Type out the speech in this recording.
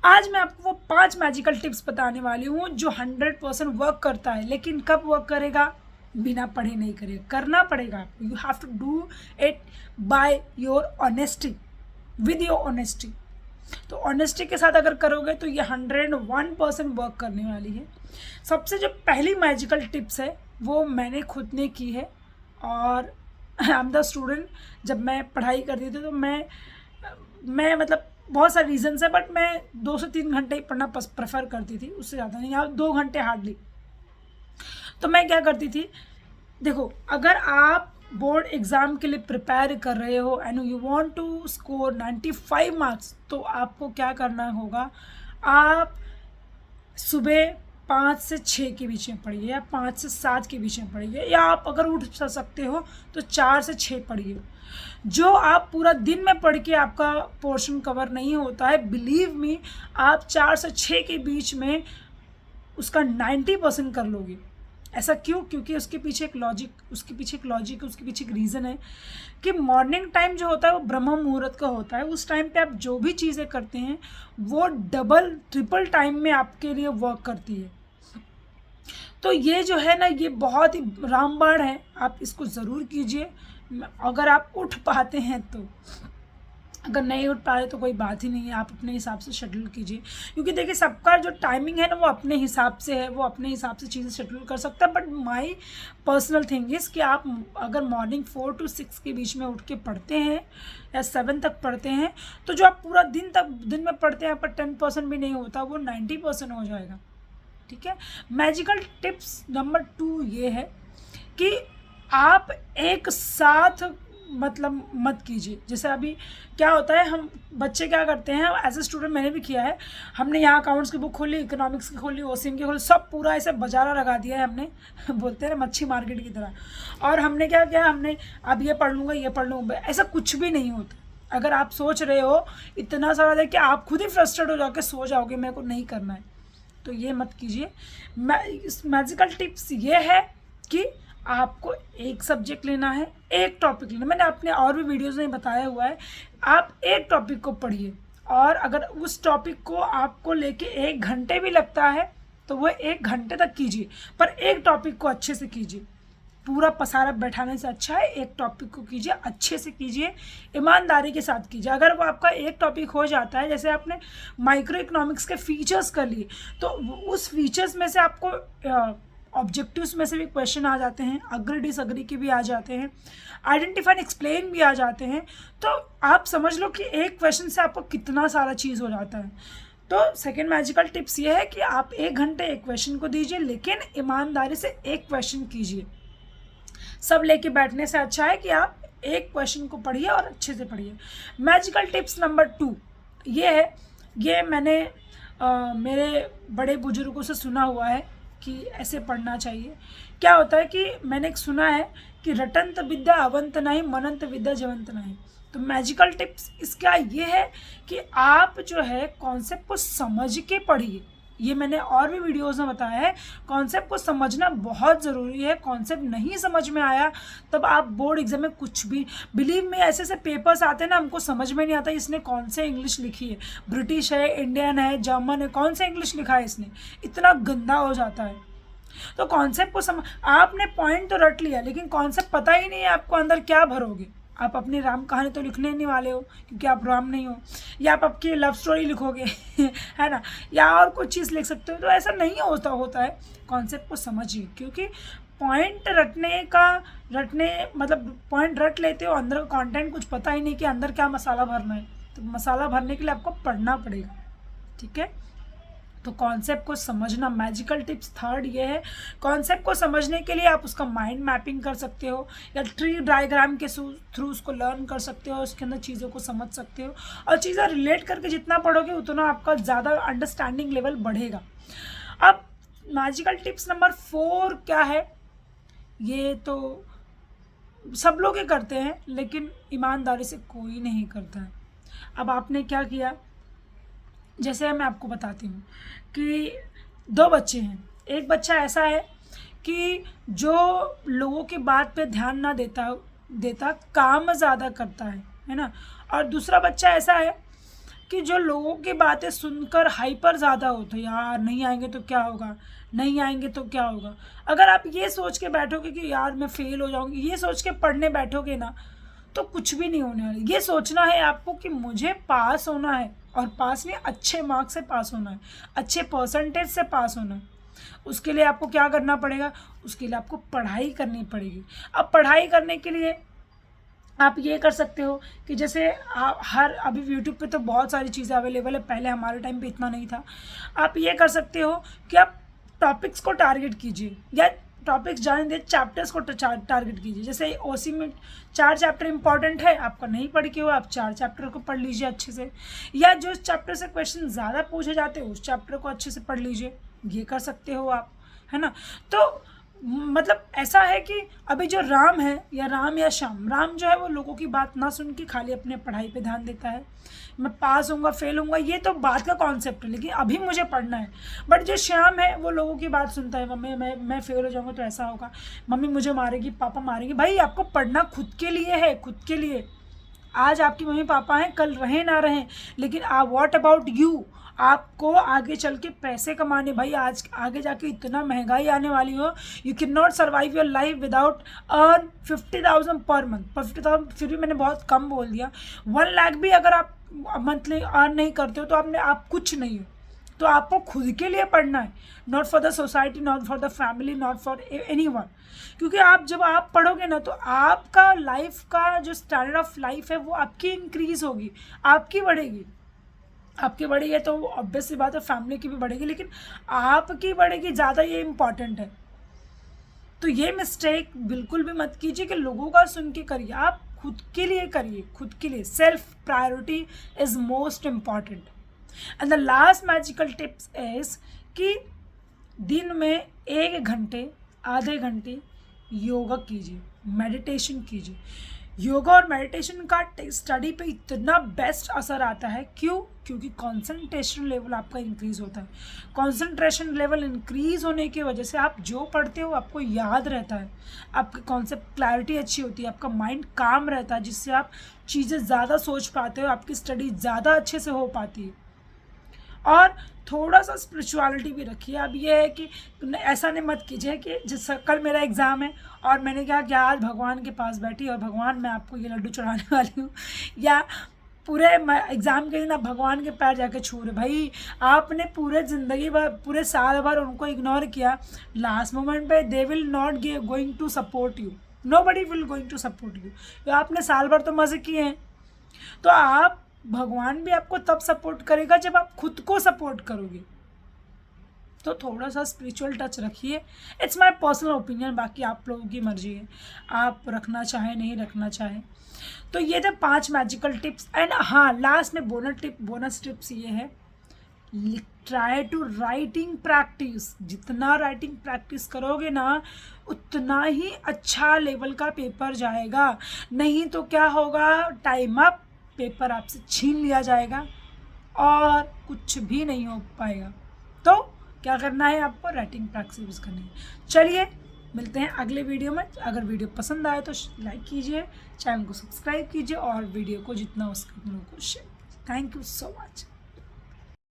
आज मैं आपको वो 5 मैजिकल टिप्स बताने वाली हूँ जो 100% वर्क करता है। लेकिन कब वर्क करेगा? बिना पढ़े नहीं करेगा, करना पड़ेगा आपको। You have to do it by your honesty, with your honesty. तो ऑनेस्टी के साथ अगर करोगे तो ये 101% वर्क करने वाली है। सबसे जो पहली मैजिकल टिप्स है वो मैंने खुद ने की है, और आई एम द स्टूडेंट। जब मैं पढ़ाई करती थी तो मैं मतलब बहुत सारे रीजंस है, बट मैं 2 से 3 घंटे ही पढ़ना प्रेफर करती थी, उससे ज़्यादा नहीं, या 2 घंटे हार्डली। तो मैं क्या करती थी, देखो, अगर आप बोर्ड एग्ज़ाम के लिए प्रिपेयर कर रहे हो and you want to score 95 marks, तो आपको क्या करना होगा, आप सुबह 5 से 6 के बीच में पढ़िए, या 5 से 7 के बीच में पढ़िए, या आप अगर उठ सकते हो तो 4 से 6 पढ़िए। जो आप पूरा दिन में पढ़ के आपका पोर्शन कवर नहीं होता है, बिलीव मी, आप 4 से 6 के बीच में उसका 90% कर लोगे। ऐसा क्यों? क्योंकि उसके पीछे एक लॉजिक, उसके पीछे एक रीज़न है कि मॉर्निंग टाइम जो होता है वो ब्रह्म मुहूर्त का होता है। उस टाइम पे आप जो भी चीज़ें करते हैं वो डबल ट्रिपल टाइम में आपके लिए वर्क करती है। तो ये जो है ना, ये बहुत ही रामबाण है, आप इसको ज़रूर कीजिए अगर आप उठ पाते हैं तो। अगर नहीं उठ पा रहे तो कोई बात ही नहीं है, आप अपने हिसाब से शेड्यूल कीजिए। क्योंकि देखिए, सबका जो टाइमिंग है ना वो अपने हिसाब से है, वो अपने हिसाब से चीज़ें शेड्यूल कर सकता है। But my personal thing is कि आप अगर मॉर्निंग 4 to 6 के बीच में उठ के पढ़ते हैं या 7 तक पढ़ते हैं, तो जो आप पूरा दिन में पढ़ते हैं, पर 10% भी नहीं होता, वो 90% हो जाएगा। ठीक है। मैजिकल टिप्स नंबर 2 ये है कि आप एक साथ मतलब मत कीजिए। जैसे अभी क्या होता है, हम बच्चे क्या करते हैं, एज ए स्टूडेंट मैंने भी किया है, हमने यहाँ अकाउंट्स की बुक खोली, इकोनॉमिक्स की खोली, ओसीएम की खोली, सब पूरा ऐसे बाजारा लगा दिया है हमने बोलते हैं ना, मच्छी मार्केट की तरह। और हमने क्या किया, हमने अब ये पढ़ लूँगा, ये पढ़ लूँगा, ऐसा कुछ भी नहीं होता। अगर आप सोच रहे हो इतना सारा देख के, आप खुद ही फ्रस्ट्रेट हो जाके सो जाओगे, मेरे को नहीं करना है, तो ये मत कीजिए। मैजिकल टिप्स ये है कि आपको एक सब्जेक्ट लेना है, एक टॉपिक लेना। मैंने अपने और भी वीडियोज़ में बताया हुआ है, आप एक टॉपिक को पढ़िए, और अगर उस टॉपिक को आपको लेके 1 घंटे भी लगता है तो वो 1 घंटे तक कीजिए, पर एक टॉपिक को अच्छे से कीजिए। पूरा पसारा बैठाने से अच्छा है एक टॉपिक को कीजिए, अच्छे से कीजिए, ईमानदारी के साथ कीजिए। अगर वो आपका एक टॉपिक हो जाता है, जैसे आपने माइक्रो इकोनॉमिक्स के फीचर्स कर लिए, तो उस फीचर्स में से आपको ऑब्जेक्टिव्स में से भी क्वेश्चन आ जाते हैं, अग्री डिसअग्री के भी आ जाते हैं, आइडेंटिफाई एंड एक्सप्लेन भी आ जाते हैं। तो आप समझ लो कि एक क्वेश्चन से आपको कितना सारा चीज़ हो जाता है। तो सेकेंड मैजिकल टिप्स ये है कि आप 1 घंटे एक क्वेश्चन को दीजिए, लेकिन ईमानदारी से एक क्वेश्चन कीजिए। सब लेके बैठने से अच्छा है कि आप एक क्वेश्चन को पढ़िए और अच्छे से पढ़िए। मैजिकल टिप्स नंबर 2 ये है, ये मैंने मेरे बड़े बुजुर्गों से सुना हुआ है कि ऐसे पढ़ना चाहिए। क्या होता है कि मैंने एक सुना है कि रटंत विद्या अवंत नहीं, मनंत विद्या जवंत नहीं। तो मैजिकल टिप्स इसका ये है कि आप जो है कॉन्सेप्ट को समझ के पढ़िए। ये मैंने और भी वीडियोज़ में बताया है, कॉन्सेप्ट को समझना बहुत ज़रूरी है। कॉन्सेप्ट नहीं समझ में आया तब आप बोर्ड एग्जाम में कुछ भी, बिलीव में ऐसे ऐसे पेपर्स आते हैं ना, हमको समझ में नहीं आता इसने कौन से इंग्लिश लिखी है, ब्रिटिश है, इंडियन है, जर्मन है, कौन सा इंग्लिश लिखा है इसने, इतना गंदा हो जाता है। तो कॉन्सेप्ट को आपने पॉइंट तो रट लिया, लेकिन कॉन्सेप्ट पता ही नहीं है आपको अंदर क्या भरोगे। आप अपनी राम कहानी तो लिखने नहीं वाले हो, क्योंकि आप राम नहीं हो, या आप आपकी लव स्टोरी लिखोगे है ना, या और कुछ चीज़ लिख सकते हो। तो ऐसा नहीं होता है। कॉन्सेप्ट को समझिए, क्योंकि पॉइंट रटने मतलब पॉइंट रट लेते हो, अंदर का कंटेंट कुछ पता ही नहीं कि अंदर क्या मसाला भरना है। तो मसाला भरने के लिए आपको पढ़ना पड़ेगा। ठीक है। तो कॉन्सेप्ट को समझना, मैजिकल टिप्स 3rd ये है। कॉन्सेप्ट को समझने के लिए आप उसका माइंड मैपिंग कर सकते हो, या ट्री डायग्राम के थ्रू उसको लर्न कर सकते हो, उसके अंदर चीज़ों को समझ सकते हो, और चीज़ें रिलेट करके जितना पढ़ोगे उतना आपका ज़्यादा अंडरस्टैंडिंग लेवल बढ़ेगा। अब मैजिकल टिप्स नंबर 4 क्या है, ये तो सब लोग ही करते हैं, लेकिन ईमानदारी से कोई नहीं करता है। अब आपने क्या किया, जैसे मैं आपको बताती हूँ कि 2 बच्चे हैं। एक बच्चा ऐसा है कि जो लोगों की बात पे ध्यान ना देता काम ज़्यादा करता है ना। और दूसरा बच्चा ऐसा है कि जो लोगों की बातें सुनकर हाइपर ज़्यादा होते हैं, यार नहीं आएंगे तो क्या होगा, नहीं आएंगे तो क्या होगा। अगर आप ये सोच के बैठोगे कि यार मैं फेल हो जाऊंगी, ये सोच के पढ़ने बैठोगे ना, तो कुछ भी नहीं होने वाला। ये सोचना है आपको कि मुझे पास होना है, और पास नहीं, अच्छे मार्क्स से पास होना है, अच्छे परसेंटेज से पास होना है। उसके लिए आपको क्या करना पड़ेगा, उसके लिए आपको पढ़ाई करनी पड़ेगी। अब पढ़ाई करने के लिए आप ये कर सकते हो कि जैसे हर अभी यूट्यूब पे तो बहुत सारी चीज़ें अवेलेबल है, पहले हमारे टाइम पे इतना नहीं था। आप ये कर सकते हो कि आप टॉपिक्स को टारगेट कीजिए, या टॉपिक्स जाने दे, चैप्टर्स को टारगेट कीजिए। जैसे ओसी में 4 चैप्टर इंपॉर्टेंट है, आपका नहीं पढ़ के हो, आप 4 चैप्टर को पढ़ लीजिए अच्छे से, या जो चैप्टर से क्वेश्चन ज़्यादा पूछे जाते हैं उस चैप्टर को अच्छे से पढ़ लीजिए, ये कर सकते हो आप, है ना। तो मतलब ऐसा है कि अभी जो राम है, या राम या श्याम, राम जो है वो लोगों की बात ना सुन के खाली अपने पढ़ाई पे ध्यान देता है, मैं पास होऊंगा फेल होऊंगा ये तो बात का कॉन्सेप्ट है, लेकिन अभी मुझे पढ़ना है। बट जो श्याम है वो लोगों की बात सुनता है, मम्मी मैं फेल हो जाऊंगा तो ऐसा होगा, मम्मी मुझे मारेगी, पापा मारेंगे। भाई आपको पढ़ना खुद के लिए है, खुद के लिए। आज आपकी मम्मी पापा हैं, कल रहें ना रहें, लेकिन व्हाट अबाउट यू, आपको आगे चल के पैसे कमाने। भाई आज आगे जाके इतना महंगाई आने वाली हो, you can not survive your life without earn 50,000 per month. 50,000 फिर भी मैंने बहुत कम बोल दिया, 1 लाख भी अगर आप मंथली अर्न नहीं करते हो तो आप कुछ नहीं हो। तो आपको खुद के लिए पढ़ना है, not for the society, not for the family, not for anyone. क्योंकि जब आप पढ़ोगे ना तो आपका लाइफ का जो स्टैंडर्ड ऑफ लाइफ है वो आपकी इंक्रीज होगी, आपकी बढ़ेगी। आपकी बढ़ी है तो ऑब्वियस सी बात है फैमिली की भी बढ़ेगी, लेकिन आपकी बढ़ेगी ज़्यादा, ये इम्पॉर्टेंट है। तो ये मिस्टेक बिल्कुल भी मत कीजिए कि लोगों का सुन के करिए, आप खुद के लिए करिए, खुद के लिए। Self priority is most important. And the last magical tips is कि दिन में 1 घंटे, आधे घंटे योगा कीजिए, मेडिटेशन कीजिए। योगा और मेडिटेशन का स्टडी पे इतना बेस्ट असर आता है, क्यों? क्योंकि कंसंट्रेशन लेवल आपका इंक्रीज़ होता है। कंसंट्रेशन लेवल इंक्रीज़ होने की वजह से आप जो पढ़ते हो आपको याद रहता है, आपकी कॉन्सेप्ट क्लैरिटी अच्छी होती है, आपका माइंड काम रहता है, जिससे आप चीज़ें ज़्यादा सोच पाते हो, आपकी स्टडी ज़्यादा अच्छे से हो पाती है। और थोड़ा सा स्पिरिचुअलिटी भी रखिए। अब ये है कि ऐसा नहीं मत कीजिए कि जिस कल मेरा एग्ज़ाम है और मैंने कहा कि आज भगवान के पास बैठी और भगवान मैं आपको ये लड्डू चढ़ाने वाली हूँ, या पूरे एग्ज़ाम के दिन आप भगवान के पैर जाके छू रहे। भाई आपने पूरे ज़िंदगी भर, पूरे साल भर उनको इग्नोर किया, लास्ट मोमेंट पे they will not going to support you, nobody will going to support you. तो आपने साल भर तो मज़े किए हैं, तो आप भगवान भी आपको तब सपोर्ट करेगा जब आप खुद को सपोर्ट करोगे। तो थोड़ा सा स्पिरिचुअल टच रखिए, इट्स माय पर्सनल ओपिनियन, बाकी आप लोगों की मर्जी है, आप रखना चाहें नहीं रखना चाहें। तो ये थे 5 मैजिकल टिप्स। एंड हाँ, लास्ट में बोनस टिप्स ये है, ट्राई टू राइटिंग प्रैक्टिस। जितना राइटिंग प्रैक्टिस करोगे ना उतना ही अच्छा लेवल का पेपर जाएगा, नहीं तो क्या होगा, टाइम अप, पेपर आपसे छीन लिया जाएगा और कुछ भी नहीं हो पाएगा। तो क्या करना है, आपको राइटिंग प्रैक्टिस करनी है। चलिए मिलते हैं अगले वीडियो में। अगर वीडियो पसंद आए तो लाइक कीजिए, चैनल को सब्सक्राइब कीजिए और वीडियो को जितना हो सके लोगों को शेयर कीजिए। Thank you so much.